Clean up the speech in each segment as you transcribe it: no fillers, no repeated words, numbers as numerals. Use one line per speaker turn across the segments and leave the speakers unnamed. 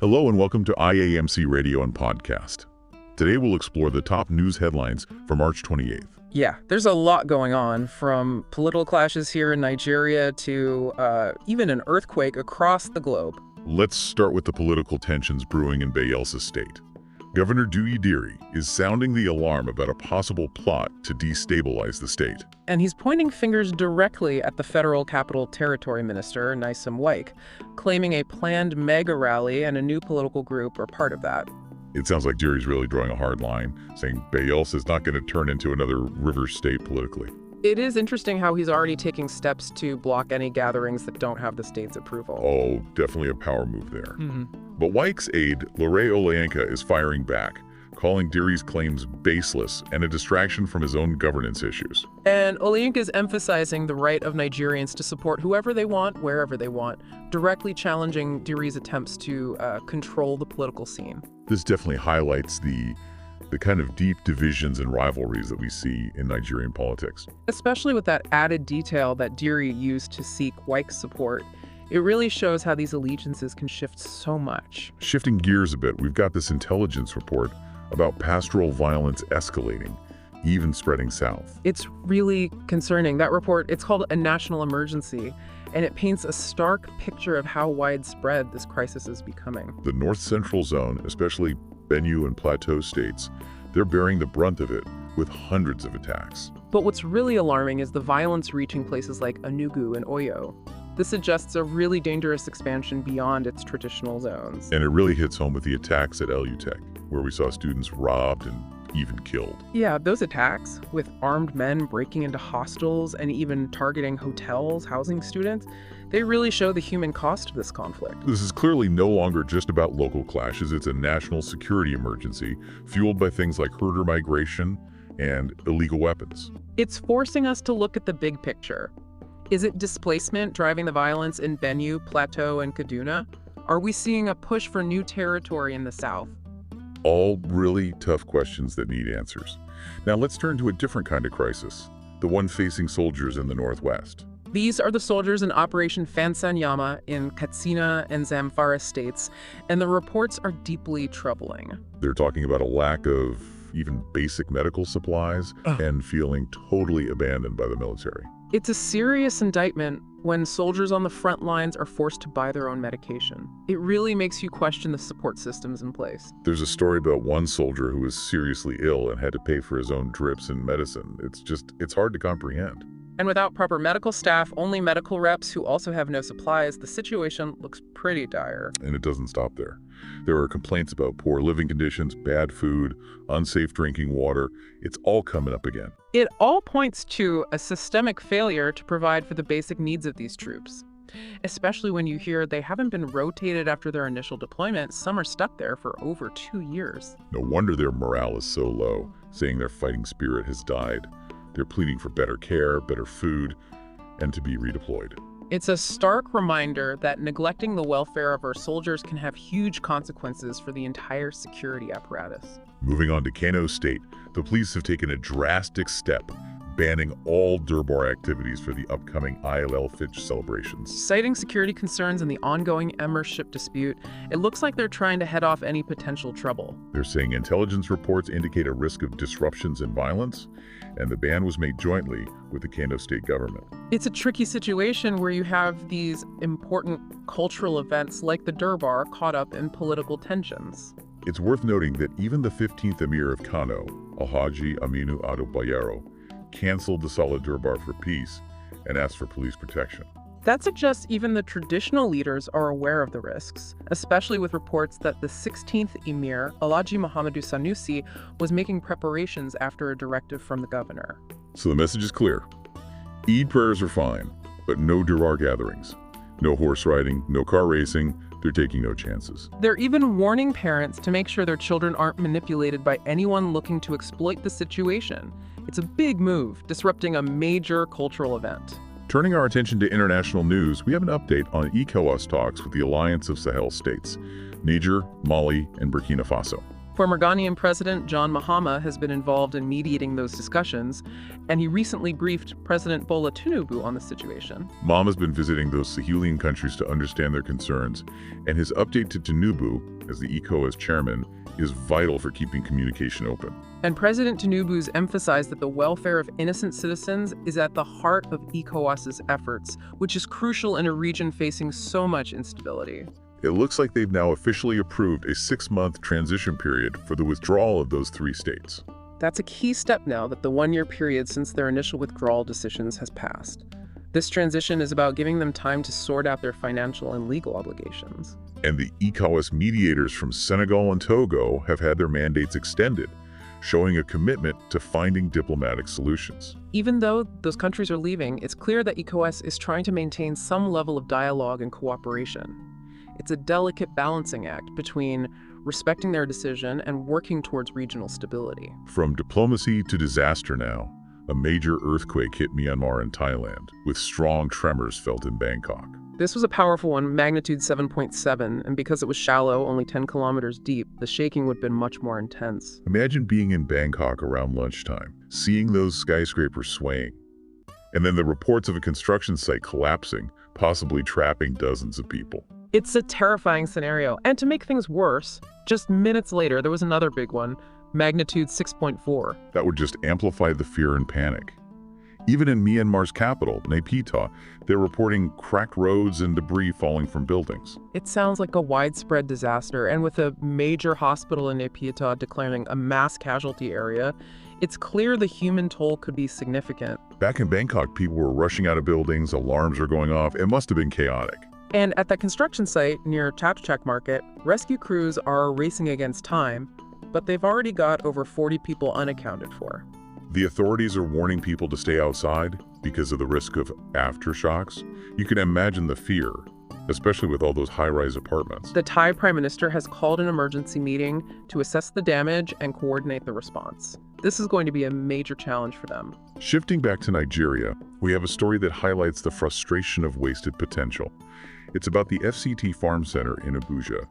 Hello and welcome to IAMC Radio and Podcast. Today we'll explore the top news headlines for March 28th.
Yeah, there's a lot going on, from political clashes here in Nigeria to even an earthquake across the globe.
Let's start with the political tensions brewing in Bayelsa State. Governor Douye Diri is sounding the alarm about a possible plot to destabilize the state.
And he's pointing fingers directly at the Federal Capital Territory Minister, Wike, claiming a planned mega rally and a new political group are part of that.
It sounds like Diri's really drawing a hard line, saying Bayelsa is not going to turn into another river state politically.
It is interesting how he's already taking steps to block any gatherings that don't have the state's approval.
Oh, definitely a power move there. But Wike's aide, Lore Olayenka, is firing back, calling Diri's claims baseless and a distraction from his own governance issues.
And Olayenka is emphasizing the right of Nigerians to support whoever they want, wherever they want, directly challenging Diri's attempts to control the political scene.
This definitely highlights the kind of deep divisions and rivalries that we see in Nigerian politics.
Especially with that added detail that Diri used to seek Wike's support. It really shows how these allegiances can shift so much.
Shifting gears a bit, we've got this intelligence report about pastoral violence escalating, even spreading south.
It's really concerning. That report, it's called A National Emergency, and it paints a stark picture of how widespread this crisis is becoming.
The North Central Zone, especially Benue and Plateau states, they're bearing the brunt of it with hundreds of attacks.
But what's really alarming is the violence reaching places like Enugu and Oyo. This suggests a really dangerous expansion beyond its traditional zones.
And it really hits home with the attacks at LUTech, where we saw students robbed and even killed.
Yeah, those attacks, with armed men breaking into hostels and even targeting hotels housing students, they really show the human cost of this conflict.
This is clearly no longer just about local clashes. It's a national security emergency fueled by things like herder migration and illegal weapons.
It's forcing us to look at the big picture. Is it displacement driving the violence in Benue, Plateau, and Kaduna? Are we seeing a push for new territory in the south?
All really tough questions that need answers. Now let's turn to a different kind of crisis, the one facing soldiers in the northwest.
These are the soldiers in Operation Fansanyama in Katsina and Zamfara states, and the reports are deeply troubling.
They're talking about a lack of even basic medical supplies and feeling totally abandoned by the military.
It's a serious indictment when soldiers on the front lines are forced to buy their own medication. It really makes you question the support systems in place.
There's a story about one soldier who was seriously ill and had to pay for his own drips and medicine. It's hard to comprehend.
And without proper medical staff, only medical reps who also have no supplies, the situation looks pretty dire.
And it doesn't stop there. There are complaints about poor living conditions, bad food, unsafe drinking water. It's all coming up again.
It all points to a systemic failure to provide for the basic needs of these troops. Especially when you hear they haven't been rotated after their initial deployment. Some are stuck there for over 2 years.
No wonder their morale is so low, saying their fighting spirit has died. They're pleading for better care, better food, and to be redeployed.
It's a stark reminder that neglecting the welfare of our soldiers can have huge consequences for the entire security apparatus.
Moving on to Kano State, the police have taken a drastic step, banning all Durbar activities for the upcoming ILL Fitch celebrations.
Citing security concerns and the ongoing Emir-ship dispute, it looks like they're trying to head off any potential trouble.
They're saying intelligence reports indicate a risk of disruptions and violence, and the ban was made jointly with the Kano State government.
It's a tricky situation where you have these important cultural events like the Durbar caught up in political tensions.
It's worth noting that even the 15th Emir of Kano, Alhaji Aminu Ado Bayero, canceled the Solid Durbar for peace and asked for police protection.
That suggests even the traditional leaders are aware of the risks, especially with reports that the 16th Emir, Alhaji Muhammadu Sanusi, was making preparations after a directive from the governor.
So the message is clear. Eid prayers are fine, but no Durbar gatherings. No horse riding, no car racing. They're taking no chances.
They're even warning parents to make sure their children aren't manipulated by anyone looking to exploit the situation. It's a big move, disrupting a major cultural event.
Turning our attention to international news, we have an update on ECOWAS talks with the Alliance of Sahel States, Niger, Mali, and Burkina Faso.
Former Ghanaian President John Mahama has been involved in mediating those discussions, and he recently briefed President Bola Tinubu on the situation.
Mahama's been visiting those Sahelyan countries to understand their concerns, and his update to Tinubu, as the ECOWAS chairman, is vital for keeping communication open.
And President Tinubu's emphasized that the welfare of innocent citizens is at the heart of ECOWAS's efforts, which is crucial in a region facing so much instability.
It looks like they've now officially approved a 6-month transition period for the withdrawal of those 3 states.
That's a key step now that the 1-year period since their initial withdrawal decisions has passed. This transition is about giving them time to sort out their financial and legal obligations.
And the ECOWAS mediators from Senegal and Togo have had their mandates extended, showing a commitment to finding diplomatic solutions.
Even though those countries are leaving, it's clear that ECOWAS is trying to maintain some level of dialogue and cooperation. It's a delicate balancing act between respecting their decision and working towards regional stability.
From diplomacy to disaster now, a major earthquake hit Myanmar and Thailand, with strong tremors felt in Bangkok.
This was a powerful one, magnitude 7.7, and because it was shallow, only 10 kilometers deep, the shaking would have been much more intense.
Imagine being in Bangkok around lunchtime, seeing those skyscrapers swaying, and then the reports of a construction site collapsing, possibly trapping dozens of people.
It's a terrifying scenario. And to make things worse, just minutes later, there was another big one, magnitude 6.4.
That would just amplify the fear and panic. Even in Myanmar's capital, Naypyidaw, they're reporting cracked roads and debris falling from buildings.
It sounds like a widespread disaster, and with a major hospital in Naypyidaw declaring a mass casualty area, it's clear the human toll could be significant.
Back in Bangkok, people were rushing out of buildings, alarms were going off. It must have been chaotic.
And at that construction site near Chatuchak Market, rescue crews are racing against time, but they've already got over 40 people unaccounted for.
The authorities are warning people to stay outside because of the risk of aftershocks. You can imagine the fear, especially with all those high-rise apartments.
The Thai Prime Minister has called an emergency meeting to assess the damage and coordinate the response. This is going to be a major challenge for them.
Shifting back to Nigeria, we have a story that highlights the frustration of wasted potential. It's about the FCT Farm Center in Abuja,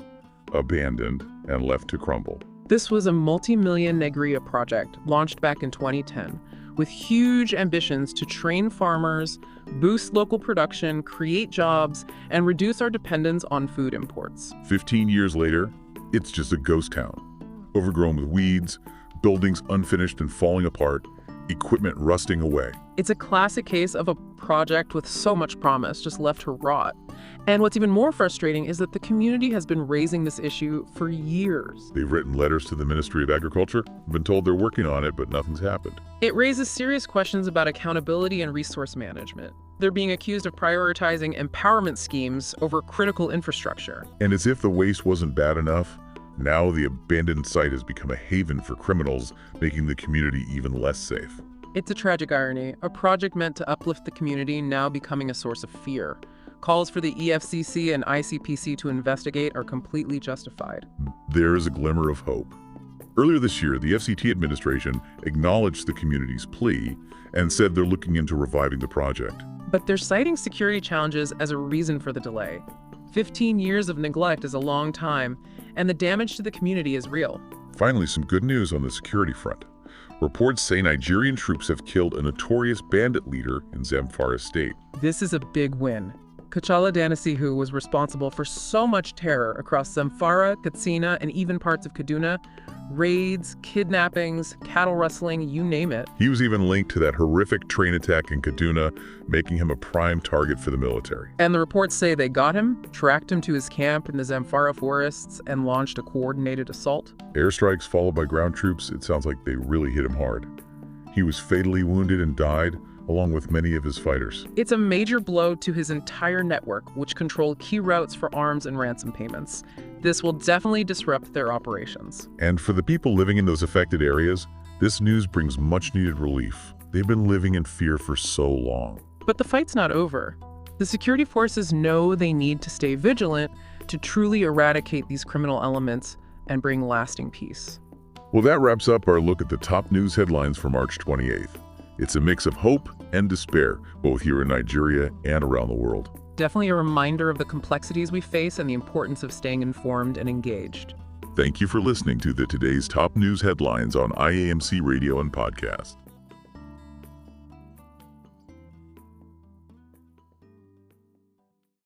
abandoned and left to crumble.
This was a multi-million Negria project launched back in 2010, with huge ambitions to train farmers, boost local production, create jobs, and reduce our dependence on food imports.
15 years later, it's just a ghost town, overgrown with weeds, buildings unfinished and falling apart, equipment rusting away.
It's a classic case of a project with so much promise just left to rot. And what's even more frustrating is that the community has been raising this issue for years.
They've written letters to the Ministry of Agriculture, been told they're working on it, but nothing's happened.
It raises serious questions about accountability and resource management. They're being accused of prioritizing empowerment schemes over critical infrastructure.
And as if the waste wasn't bad enough, now the abandoned site has become a haven for criminals, making the community even less safe.
It's a tragic irony. A project meant to uplift the community now becoming a source of fear. Calls for the EFCC and ICPC to investigate are completely justified.
There is a glimmer of hope. Earlier this year, the FCT administration acknowledged the community's plea and said they're looking into reviving the project.
But they're citing security challenges as a reason for the delay. 15 years of neglect is a long time, and the damage to the community is real.
Finally, some good news on the security front. Reports say Nigerian troops have killed a notorious bandit leader in Zamfara State.
This is a big win. Kachala Danasihu was responsible for so much terror across Zamfara, Katsina, and even parts of Kaduna. Raids, kidnappings, cattle rustling, you name it.
He was even linked to that horrific train attack in Kaduna, making him a prime target for the military.
And the reports say they got him, tracked him to his camp in the Zamfara forests, and launched a coordinated assault.
Airstrikes followed by ground troops, it sounds like they really hit him hard. He was fatally wounded and died, along with many of his fighters.
It's a major blow to his entire network, which controlled key routes for arms and ransom payments. This will definitely disrupt their operations.
And for the people living in those affected areas, this news brings much-needed relief. They've been living in fear for so long.
But the fight's not over. The security forces know they need to stay vigilant to truly eradicate these criminal elements and bring lasting peace.
Well, that wraps up our look at the top news headlines for March 28th. It's a mix of hope and despair, both here in Nigeria and around the world.
Definitely a reminder of the complexities we face and the importance of staying informed and engaged.
Thank you for listening to today's top news headlines on IAMC Radio and Podcast.